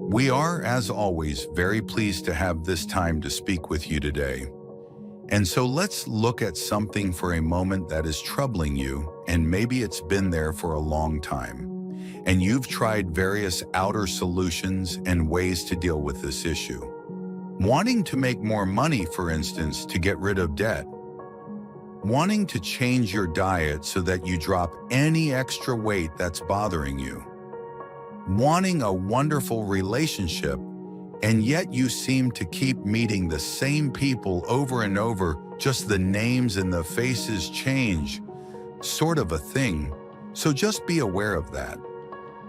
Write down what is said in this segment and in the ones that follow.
We are, as always, very pleased to have this time to speak with you today. And so let's look at something for a moment that is troubling you, and maybe it's been there for a long time. And you've tried various outer solutions and ways to deal with this issue. Wanting to make more money, for instance, to get rid of debt. Wanting to change your diet so that you drop any extra weight that's bothering you. Wanting a wonderful relationship, and yet you seem to keep meeting the same people over and over, just the names and the faces change, sort of a thing. So just be aware of that.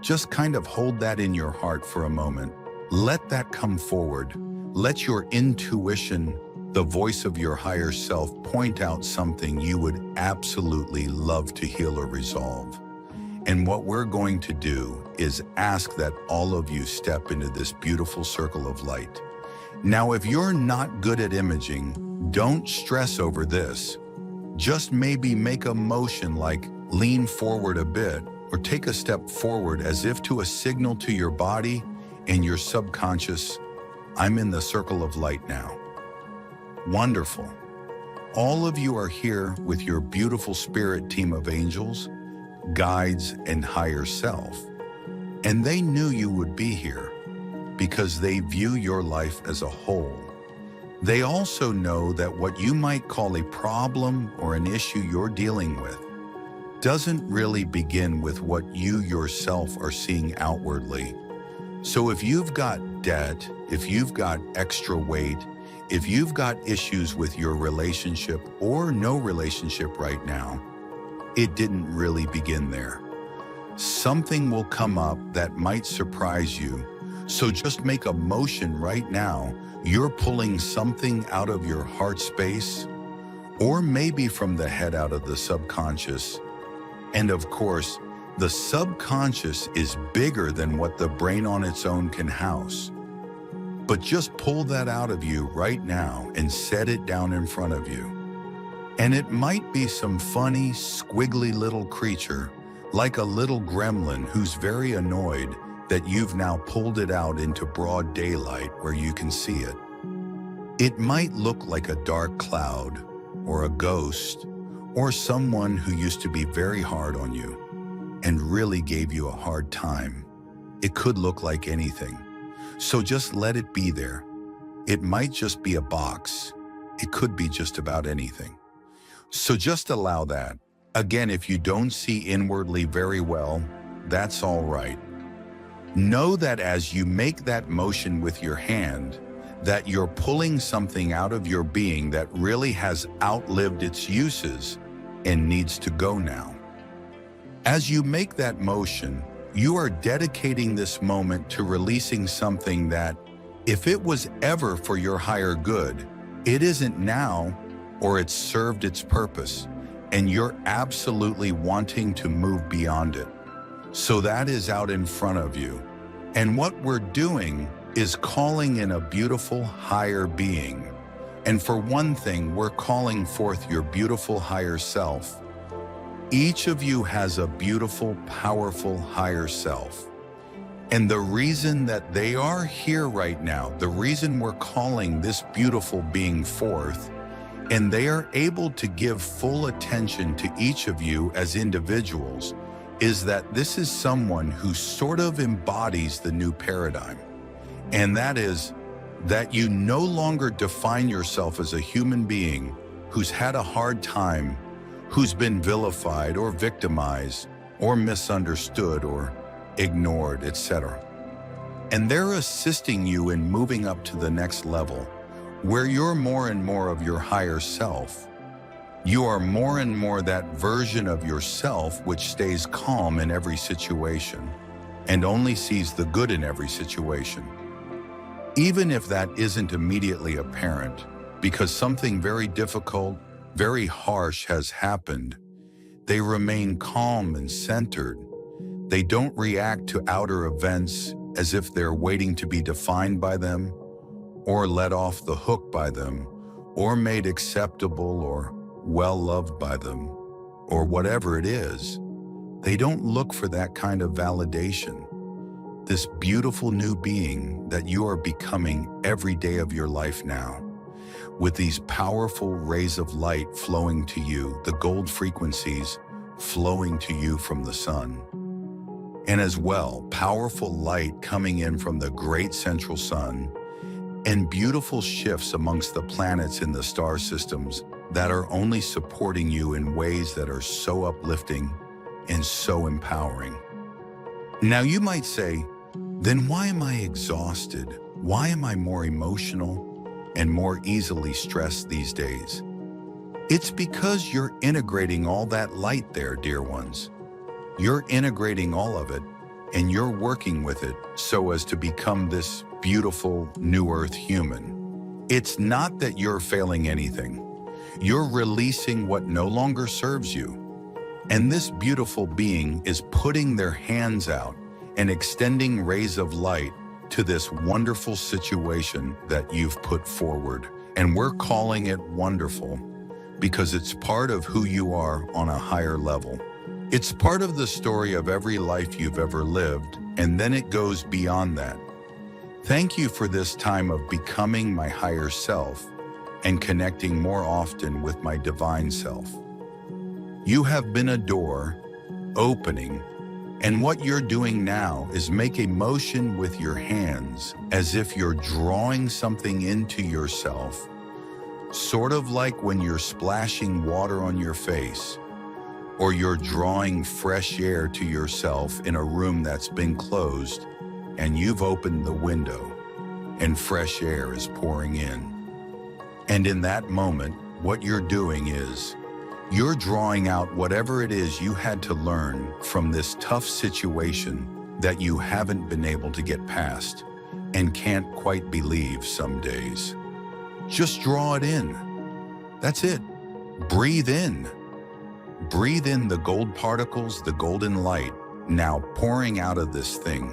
Just kind of hold that in your heart for a moment. Let that come forward. Let your intuition, the voice of your higher self, point out something you would absolutely love to heal or resolve. And what we're going to do is ask that all of you step into this beautiful circle of light. Now, if you're not good at imaging, don't stress over this. Just maybe make a motion like lean forward a bit or take a step forward as if to a signal to your body and your subconscious, I'm in the circle of light now. Wonderful. All of you are here with your beautiful spirit team of angels, guides, and higher self. And they knew you would be here because they view your life as a whole. They also know that what you might call a problem or an issue you're dealing with doesn't really begin with what you yourself are seeing outwardly. So if you've got debt, if you've got extra weight, if you've got issues with your relationship or no relationship right now, it didn't really begin there. Something will come up that might surprise you. So just make a motion right now. You're pulling something out of your heart space, or maybe from the head out of the subconscious. And of course, the subconscious is bigger than what the brain on its own can house. But just pull that out of you right now and set it down in front of you. And it might be some funny, squiggly little creature, like a little gremlin who's very annoyed that you've now pulled it out into broad daylight where you can see it. It might look like a dark cloud, or a ghost, or someone who used to be very hard on you and really gave you a hard time. It could look like anything. So just let it be there. It might just be a box. It could be just about anything. So just allow that. Again, if you don't see inwardly very well, that's all right. Know that as you make that motion with your hand, that you're pulling something out of your being that really has outlived its uses and needs to go now. As you make that motion, you are dedicating this moment to releasing something that, if it was ever for your higher good, it isn't now, or it's served its purpose, and you're absolutely wanting to move beyond it. So that is out in front of you. And what we're doing is calling in a beautiful higher being. And for one thing, we're calling forth your beautiful higher self. Each of you has a beautiful, powerful higher self. And the reason that they are here right now, the reason we're calling this beautiful being forth, and they are able to give full attention to each of you as individuals, is that this is someone who sort of embodies the new paradigm. And that is that you no longer define yourself as a human being who's had a hard time, who's been vilified or victimized or misunderstood or ignored, etc. And they're assisting you in moving up to the next level, where you're more and more of your higher self. You are more and more that version of yourself which stays calm in every situation and only sees the good in every situation. Even if that isn't immediately apparent, because something very difficult, very harsh has happened, they remain calm and centered. They don't react to outer events as if they're waiting to be defined by them, or let off the hook by them, or made acceptable or well-loved by them, or whatever it is. They don't look for that kind of validation. this beautiful new being that you are becoming every day of your life now. With these powerful rays of light flowing to you, the gold frequencies flowing to you from the sun. And as well, powerful light coming in from the great central sun, and beautiful shifts amongst the planets in the star systems that are only supporting you in ways that are so uplifting and so empowering. Now you might say, then why am I exhausted? Why am I more emotional and more easily stressed these days? It's because you're integrating all that light there, dear ones. You're integrating all of it, and you're working with it so as to become this beautiful new earth human. It's not that you're failing anything. You're releasing what no longer serves you. And this beautiful being is putting their hands out and extending rays of light to this wonderful situation that you've put forward. And we're calling it wonderful because it's part of who you are on a higher level. It's part of the story of every life you've ever lived, and then it goes beyond that. Thank you for this time of becoming my higher self and connecting more often with my divine self. You have been a door opening, and what you're doing now is make a motion with your hands as if you're drawing something into yourself, sort of like when you're splashing water on your face, or you're drawing fresh air to yourself in a room that's been closed and you've opened the window and fresh air is pouring in. And in that moment, what you're doing is you're drawing out whatever it is you had to learn from this tough situation that you haven't been able to get past and can't quite believe some days. Just draw it in. That's it. Breathe in. Breathe in the gold particles, the golden light, now pouring out of this thing,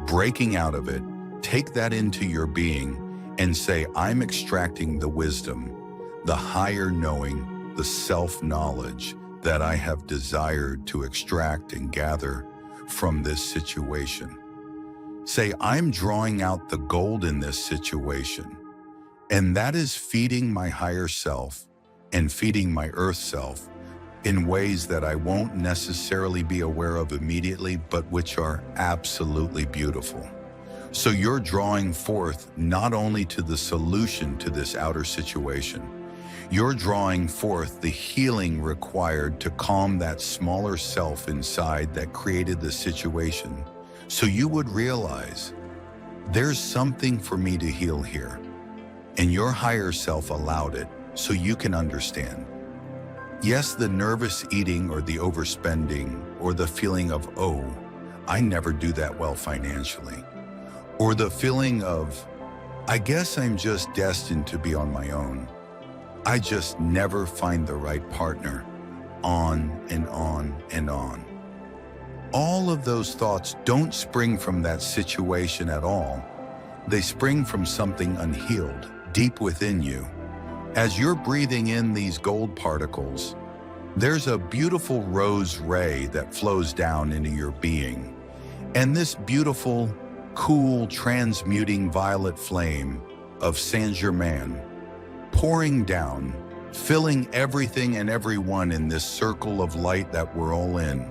breaking out of it. Take that into your being and say, I'm extracting the wisdom, the higher knowing, the self-knowledge that I have desired to extract and gather from this situation. Say, I'm drawing out the gold in this situation, and that is feeding my higher self and feeding my earth self in ways that I won't necessarily be aware of immediately, but which are absolutely beautiful. So you're drawing forth not only to the solution to this outer situation, you're drawing forth the healing required to calm that smaller self inside that created the situation. So you would realize there's something for me to heal here. And your higher self allowed it so you can understand. Yes, the nervous eating or the overspending or the feeling of, oh, I never do that well financially. Or the feeling of, I guess I'm just destined to be on my own. I just never find the right partner. On and on and on. All of those thoughts don't spring from that situation at all. They spring from something unhealed, deep within you. As you're breathing in these gold particles, there's a beautiful rose ray that flows down into your being. And this beautiful, cool, transmuting violet flame of Saint Germain pouring down, filling everything and everyone in this circle of light that we're all in.